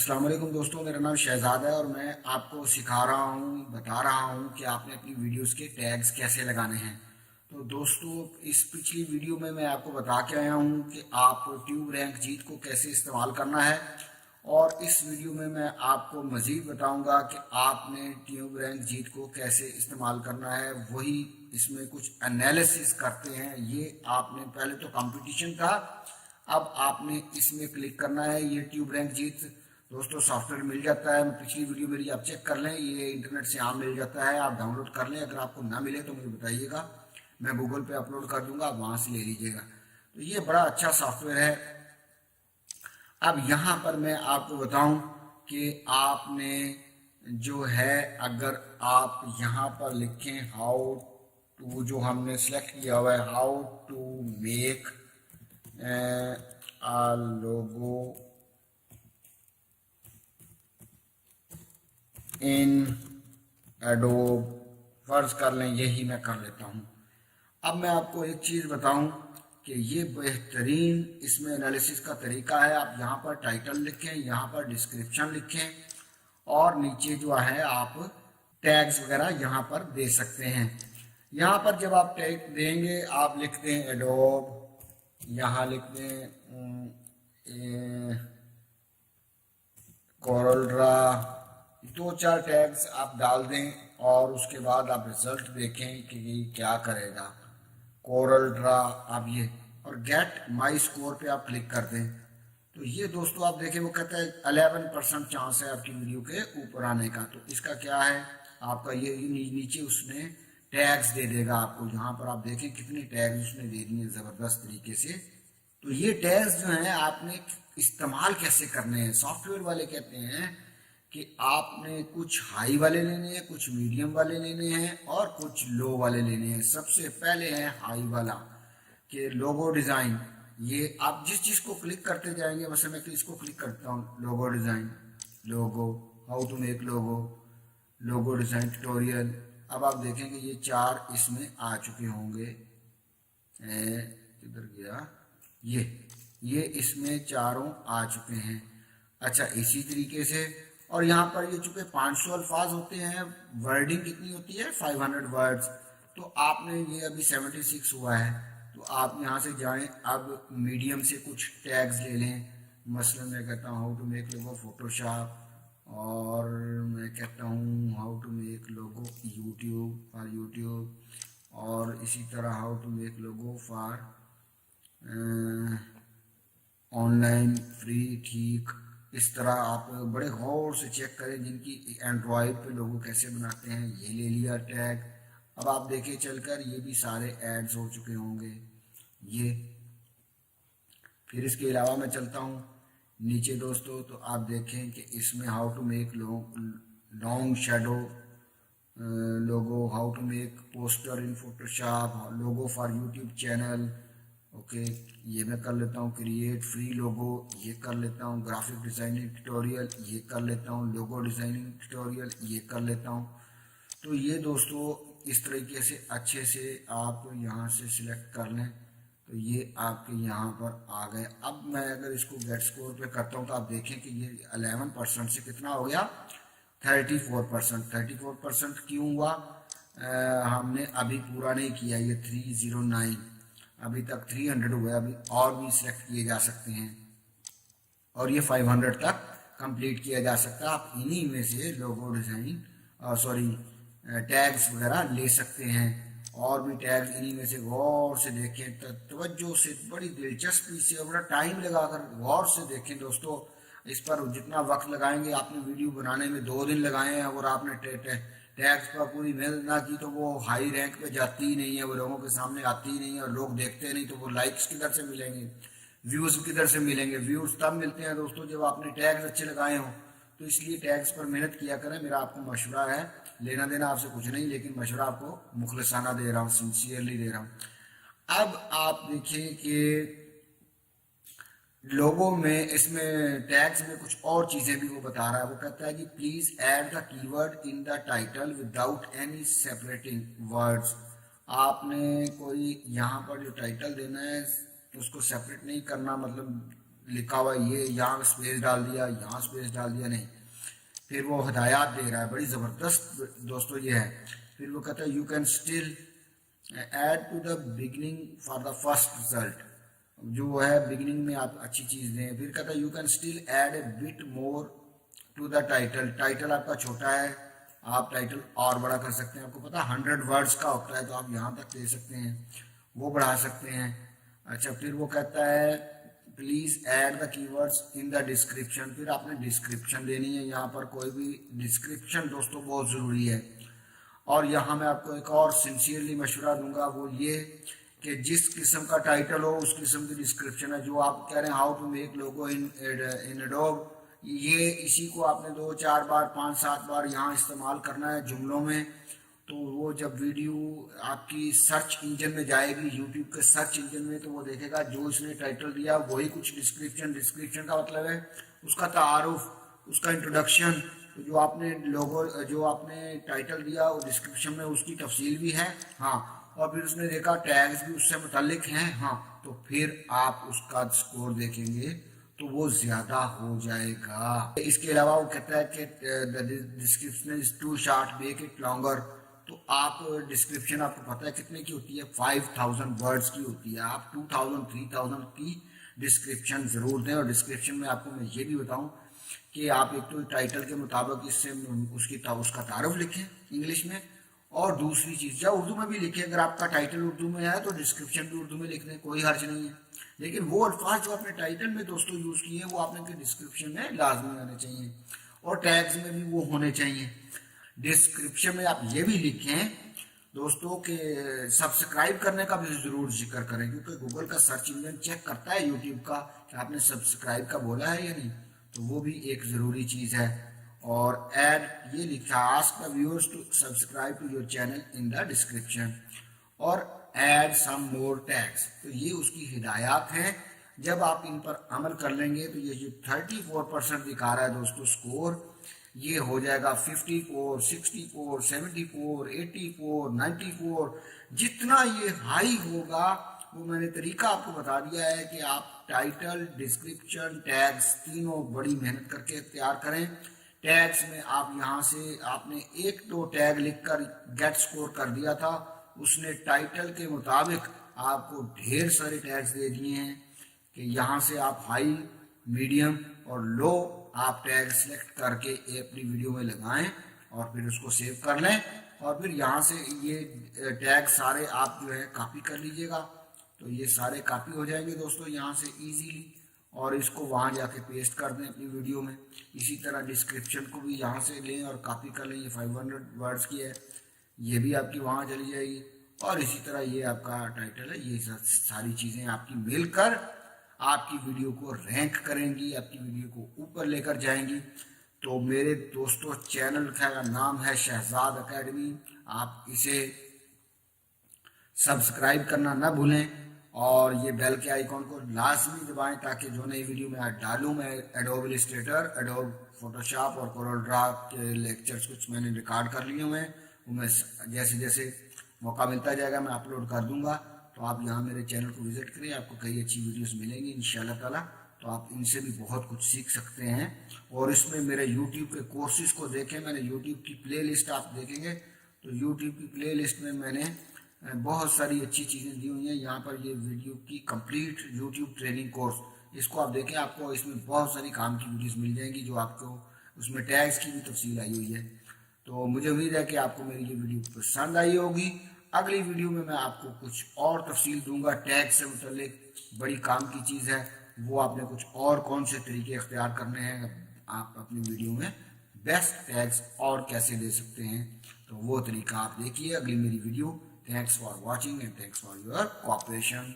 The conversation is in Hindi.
अस्सलाम वालेकुम दोस्तों, मेरा नाम शहजाद है और मैं आपको सिखा रहा हूँ, बता रहा हूँ कि आपने अपनी वीडियोस के टैग्स कैसे लगाने हैं। तो दोस्तों, इस पिछली वीडियो में मैं आपको बता के आया हूँ कि आप ट्यूब रैंक जीत को कैसे इस्तेमाल करना है, और इस वीडियो में मैं आपको मज़ीद बताऊँगा कि आपने ट्यूब रैंक जीत को कैसे इस्तेमाल करना है। वही इसमें कुछ एनालिसिस करते हैं। ये आपने पहले तो कंपटीशन था, अब आपने इसमें क्लिक करना है। ये ट्यूब रैंक जीत दोस्तों सॉफ्टवेयर मिल जाता है, पिछली वीडियो मेरी आप चेक कर लें, ये इंटरनेट से आम मिल जाता है, आप डाउनलोड कर लें। अगर आपको ना मिले तो मुझे बताइएगा, मैं गूगल पे अपलोड कर दूंगा, आप वहाँ से ले लीजिएगा। तो ये बड़ा अच्छा सॉफ्टवेयर है। अब यहाँ पर मैं आपको बताऊं कि आपने जो है, अगर आप यहाँ पर लिखें हाउ टू, जो हमने सेलेक्ट किया हुआ है, how to make a logo in Adobe, फर्ज कर लें यही मैं कर लेता हूँ। अब मैं आपको एक चीज़ बताऊं कि ये बेहतरीन इसमें एनालिसिस का तरीका है। आप यहाँ पर टाइटल लिखें, यहाँ पर डिस्क्रिप्शन लिखें, और नीचे जो है आप टैग्स वगैरह यहाँ पर दे सकते हैं। यहाँ पर जब आप टैग देंगे, आप लिख दें एडोब, यहाँ लिख दें कोरल ड्रा, दो चार टैग्स आप डाल दें और उसके बाद आप रिजल्ट देखें कि ये क्या करेगा। कोरल ड्रा, आप ये और गेट माई स्कोर पे आप क्लिक कर दें। तो ये दोस्तों आप देखें, वो कहता है 11% चांस है आपकी वीडियो के ऊपर आने का। तो इसका क्या है, आपका ये नीचे उसने टैग्स दे देगा आपको। यहाँ पर आप देखें कितने टैग्स उसने दे दिए ज़बरदस्त तरीके से। तो ये टैग्स जो हैं आपने इस्तेमाल कैसे करने हैं। सॉफ्टवेयर वाले कहते हैं कि आपने कुछ हाई वाले लेने हैं, कुछ मीडियम वाले लेने हैं और कुछ लो वाले लेने हैं। सबसे पहले है हाई वाला कि लोगो डिज़ाइन। ये आप जिस चीज़ को क्लिक करते जाएंगे, मतलब मैं इसको क्लिक करता हूँ, logo design, logo, how to make logo, logo design tutorial. अब आप देखेंगे ये चार इसमें आ चुके होंगे। किधर गया ये इसमें चारों आ चुके हैं। अच्छा, इसी तरीके से, और यहाँ पर ये चूंकि 500 अल्फाज होते हैं, वर्डिंग कितनी होती है 500 वर्ड्स। तो आपने ये अभी 76 हुआ है, तो आप यहाँ से जाएं। अब मीडियम से कुछ टैग्स ले लें। मसलन मैं कहता हूँ how to make logo Photoshop, और मैं कहता हूँ how to make logo YouTube for YouTube, और इसी तरह how to make logo for online free. ठीक, इस तरह आप बड़े गौर से चेक करें जिनकी एंड्रॉयड पे लोगों कैसे बनाते हैं। ये ले लिया टैग। अब आप देखें चलकर, ये भी सारे एड्स हो चुके होंगे ये। फिर इसके अलावा मैं चलता हूँ नीचे दोस्तों, तो आप देखें कि इसमें how to make long shadow logo, how to make poster in Photoshop, logo for YouTube channel. Okay, ये मैं कर लेता हूँ। क्रिएट फ्री लोगो, ये कर लेता हूँ। ग्राफिक डिज़ाइनिंग ट्यूटोरियल, ये कर लेता हूँ। लोगो डिज़ाइनिंग ट्यूटोरियल, ये कर लेता हूँ। तो ये दोस्तों इस तरीके से अच्छे से आप यहाँ से सिलेक्ट कर लें, तो ये आपके यहाँ पर आ गए। अब मैं अगर इसको गेट स्कोर पे करता हूँ, तो आप देखें कि ये 11% से कितना हो गया, 34%। 34% क्यों हुआ, हमने अभी पूरा नहीं किया। ये 309, अभी तक 300 हुए, अभी और भी सिलेक्ट किए जा सकते हैं, और ये 500 तक कंप्लीट किया जा सकता है। आप इन्हीं में से लोगो डिज़ाइन टैग्स वगैरह ले सकते हैं, और भी टैग्स इन्हीं में से गौर से देखें, तवज्जो से, बड़ी दिलचस्पी से, और बड़ा टाइम लगाकर गौर से देखें दोस्तों। इस पर जितना वक्त लगाएंगे, आपने वीडियो बनाने में 2 दिन लगाए हैं और आपने टैग्स पर पूरी मेहनत ना की, तो वो हाई रैंक पे जाती ही नहीं है, वो लोगों के सामने आती ही नहीं है, और लोग देखते नहीं, तो वो लाइक्स किधर से मिलेंगे, व्यूज़ किधर से मिलेंगे। व्यूज़ तब मिलते हैं दोस्तों जब आपने टैग्स अच्छे लगाए हों। तो इसलिए टैग्स पर मेहनत किया करें, मेरा आपको मशवरा है। लेना देना आपसे कुछ नहीं, लेकिन मशवरा आपको मुखलसाना दे रहा हूँ, सिंसियरली दे रहा हूँ। अब आप देखिए कि लोगों में, इसमें टैग्स में कुछ और चीज़ें भी वो बता रहा है। वो कहता है कि please add the keyword in the title without any separating words. आपने कोई यहाँ पर जो टाइटल देना है उसको सेपरेट नहीं करना, मतलब लिखा हुआ ये यहाँ स्पेस डाल दिया, यहाँ स्पेस डाल दिया, नहीं। फिर वो हिदायत दे रहा है, बड़ी ज़बरदस्त दोस्तों ये है। फिर वो कहता है you can still add to the beginning for the first result, जो है बिगनिंग में आप अच्छी चीज़ दें। फिर कहता है you can still add a bit more to the title, title आपका छोटा है, आप टाइटल और बड़ा कर सकते हैं। आपको पता है 100 वर्ड्स का होता है, तो आप यहाँ तक दे सकते हैं, वो बढ़ा सकते हैं। अच्छा, फिर वो कहता है please add the keywords in the description, फिर आपने डिस्क्रिप्शन देनी है। यहाँ पर कोई भी डिस्क्रिप्शन दोस्तों बहुत ज़रूरी है। और यहाँ मैं आपको एक और सिंसियरली मशवरा दूंगा, वो ये कि जिस किस्म का टाइटल हो उस किस्म की डिस्क्रिप्शन है। जो आप कह रहे हैं how to make logo in Adobe, ये इसी को आपने 2, 4 बार, 5, 7 बार यहाँ इस्तेमाल करना है जुमलों में। तो वो जब वीडियो आपकी सर्च इंजन में जाएगी, यूट्यूब के सर्च इंजन में, तो वो देखेगा जो इसने टाइटल दिया वही कुछ डिस्क्रिप्शन। डिस्क्रिप्शन का मतलब है उसका तारुफ, उसका इंट्रोडक्शन। तो जो आपने लोगो, जो आपने टाइटल दिया वो डिस्क्रिप्शन में उसकी तफसील भी है, हाँ। और फिर उसने देखा टैग्स भी उससे मुतालिक हैं, हाँ। तो फिर आप उसका स्कोर देखेंगे तो वो ज्यादा हो जाएगा। इसके अलावा वो कहता है कि description is too short, make it longer. तो आप डिस्क्रिप्शन, आपको पता है कितने की होती है, 5000 वर्ड्स की होती है। आप 2000, 3000 की डिस्क्रिप्शन जरूर दें। और डिस्क्रिप्शन में आपको मैं ये भी बताऊं कि आप एक तो टाइटल के मुताबिक इससे उसका तारुफ लिखें इंग्लिश में, और दूसरी चीज़ या उर्दू में भी लिखें। अगर आपका टाइटल उर्दू में है तो डिस्क्रिप्शन भी उर्दू में लिख दें, कोई हर्ज नहीं है। लेकिन वो अल्फाज जो आपने टाइटल में दोस्तों यूज़ किए हैं वो आपने डिस्क्रिप्शन में लाजमी आने चाहिए, और टैग्स में भी वो होने चाहिए। डिस्क्रिप्शन में आप ये भी लिखें दोस्तों कि सब्सक्राइब करने का भी ज़रूर जिक्र करें, क्योंकि गूगल का सर्च इंजन चेक करता है यूट्यूब का कि आपने सब्सक्राइब का बोला है या नहीं, तो वो भी एक ज़रूरी चीज़ है। और ऐड ये लिखा, ask the viewers to subscribe to your channel in the description, और ऐड सम मोर टैग्स। तो ये उसकी हिदायत हैं। जब आप इन पर अमल कर लेंगे तो ये जो 34% दिखा रहा है दोस्तों स्कोर, ये हो जाएगा 54, 64, 74, 84, 94। जितना ये हाई होगा, वो मैंने तरीका आपको बता दिया है कि आप टाइटल, डिस्क्रिप्शन, टैग्स तीनों बड़ी मेहनत करके तैयार करें। टैग्स में आप यहाँ से आपने 1-2 टैग लिखकर गेट स्कोर कर दिया था, उसने टाइटल के मुताबिक आपको ढेर सारे टैग्स दे दिए हैं कि यहाँ से आप हाई, मीडियम और लो आप टैग सेलेक्ट करके अपनी वीडियो में लगाएं और फिर उसको सेव कर लें। और फिर यहाँ से ये टैग सारे आप जो है कॉपी कर लीजिएगा, तो ये सारे कॉपी हो जाएंगे दोस्तों यहाँ से इजीली, और इसको वहाँ जाके पेस्ट कर दें अपनी वीडियो में। इसी तरह डिस्क्रिप्शन को भी यहाँ से लें और कॉपी कर लें, ये 500 वर्ड्स की है, ये भी आपकी वहाँ चली जाएगी। और इसी तरह ये आपका टाइटल है, ये सारी चीज़ें आपकी मिलकर आपकी वीडियो को रैंक करेंगी, आपकी वीडियो को ऊपर लेकर जाएंगी। तो मेरे दोस्तों चैनल का नाम है शहजाद एकेडमी, आप इसे सब्सक्राइब करना ना भूलें, और ये बेल के आइकॉन को लाजमी दबाएं ताकि जो नई वीडियो मैं डालूं, मैं एडोब इलस्ट्रेटर, एडोब फोटोशॉप और कोरल ड्रा के लेक्चर्स कुछ मैंने रिकॉर्ड कर लिए हुए हैं, वो मैं जैसे जैसे मौका मिलता जाएगा मैं अपलोड कर दूंगा। तो आप यहाँ मेरे चैनल को विजिट करें, आपको कई अच्छी वीडियोस मिलेंगी इंशाल्लाह ताला। तो आप इनसे भी बहुत कुछ सीख सकते हैं। और इसमें मेरे यूट्यूब के कोर्सेज को देखें, मैंने यूट्यूब की प्लेलिस्ट आप देखेंगे तो यूट्यूब की प्लेलिस्ट में मैंने बहुत सारी अच्छी चीज़ें दी हुई हैं। यहाँ पर ये वीडियो की कंप्लीट यूट्यूब ट्रेनिंग कोर्स, इसको आप देखें, आपको इसमें बहुत सारी काम की वीडियोस मिल जाएंगी, जो आपको उसमें टैग्स की भी तफसील आई हुई है। तो मुझे उम्मीद है कि आपको मेरी ये वीडियो पसंद आई होगी। अगली वीडियो में मैं आपको कुछ और तफसील दूंगा, टैग से मुतल्लिक बड़ी काम की चीज़ है, वो आपने कुछ और कौन से तरीके अख्तियार करने हैं, आप अपनी वीडियो में बेस्ट टैग्स और कैसे दे सकते हैं, तो वो तरीका आप देखिए अगली मेरी video. Thanks for watching and thanks for your cooperation.